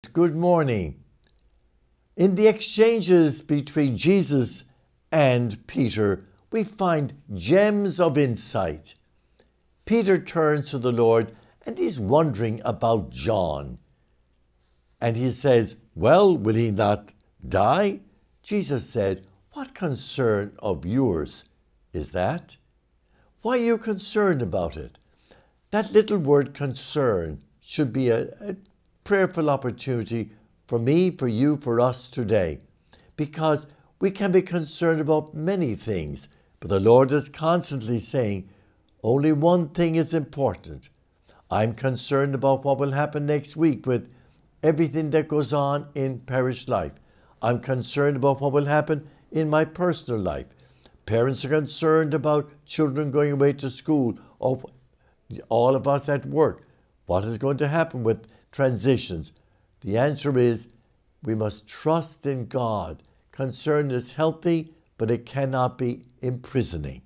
and good morning. In the exchanges between Jesus and Peter, we find gems of insight. Peter turns to the Lord and he's wondering about John. And he says, well, will he not die? Jesus said, what concern of yours is that? Why are you concerned about it? That little word concern should be a prayerful opportunity for me, for you, for us today. Because we can be concerned about many things, but the Lord is constantly saying, only one thing is important. I'm concerned about what will happen next week with everything that goes on in parish life. I'm concerned about what will happen in my personal life. Parents are concerned about children going away to school, or all of us at work. What is going to happen with transitions? The answer is we must trust in God. Concern is healthy, but it cannot be imprisoning.